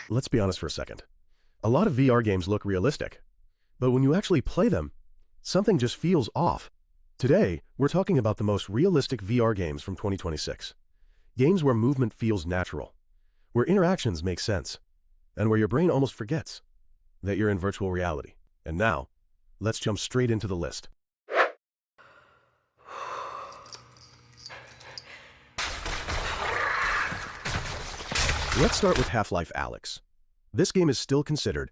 Let's be honest for a second. A lot of VR games look realistic, but when you actually play them, something just feels off. Today, we're talking about the most realistic VR games from 2026. Games where movement feels natural, where interactions make sense, and where your brain almost forgets that you're in virtual reality. And now, let's jump straight into the list. Let's start with Half-Life ALYX. This game is still considered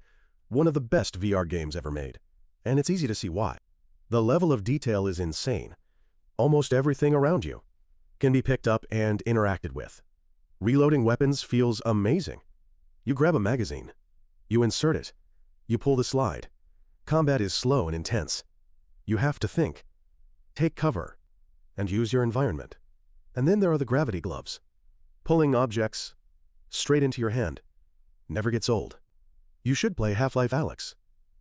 one of the best VR games ever made, and it's easy to see why. The level of detail is insane. Almost everything around you can be picked up and interacted with. Reloading weapons feels amazing. You grab a magazine, you insert it, you pull the slide. Combat is slow and intense. You have to think, take cover, and use your environment. And then there are the gravity gloves. Pulling objects straight into your hand never gets old. You should play Half-Life ALYX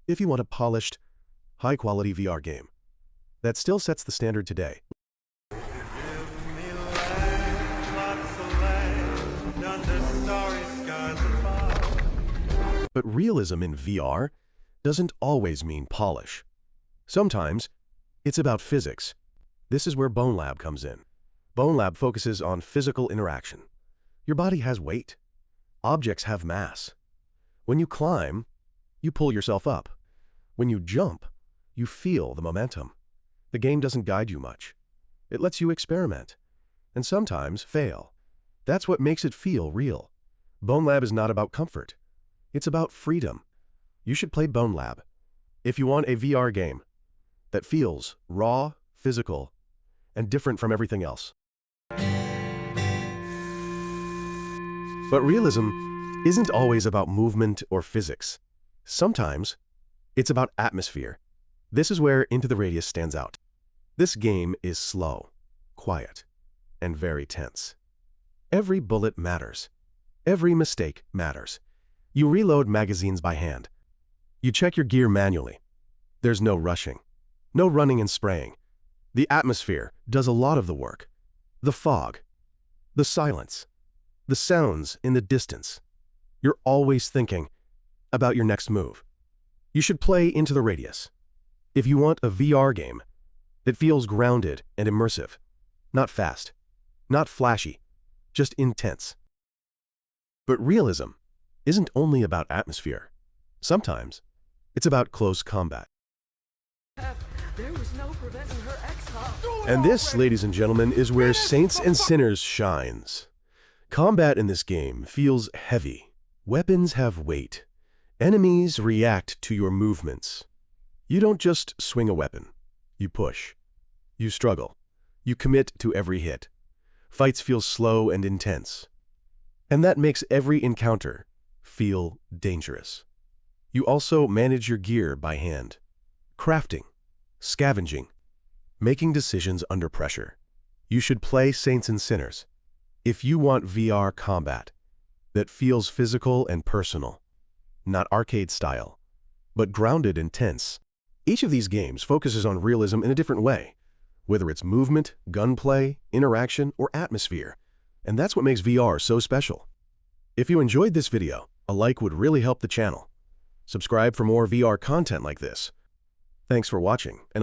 if you want a polished, high-quality VR game that still sets the standard today. But realism in VR doesn't always mean polish. Sometimes it's about physics. This is where Bonelabs comes in. Bonelabs focuses on physical interaction. Your body has weight. Objects have mass. When you climb, you pull yourself up. When you jump, you feel the momentum. The game doesn't guide you much. It lets you experiment, and sometimes fail. That's what makes it feel real. Bonelabs is not about comfort. It's about freedom. You should play Bonelabs if you want a VR game that feels raw, physical, and different from everything else. But realism isn't always about movement or physics. Sometimes it's about atmosphere. This is where Into the Radius stands out. This game is slow, quiet, and very tense. Every bullet matters. Every mistake matters. You reload magazines by hand. You check your gear manually. There's no rushing, no running and spraying. The atmosphere does a lot of the work. The fog, the silence, the sounds in the distance. You're always thinking about your next move. You should play Into the Radius if you want a VR game that feels grounded and immersive, not fast, not flashy, just intense. But realism isn't only about atmosphere. Sometimes it's about close combat. And this, ladies and gentlemen, is where Saints and Sinners shines. Combat in this game feels heavy. Weapons have weight. Enemies react to your movements. You don't just swing a weapon. You push. You struggle. You commit to every hit. Fights feel slow and intense. And that makes every encounter feel dangerous. You also manage your gear by hand. Crafting, scavenging, making decisions under pressure. You should play Saints and Sinners if you want VR combat that feels physical and personal, not arcade style, but grounded and tense. Each of these games focuses on realism in a different way, whether it's movement, gunplay, interaction, or atmosphere. And that's what makes VR so special. If you enjoyed this video, a like would really help the channel. Subscribe for more VR content like this. Thanks for watching, and I'll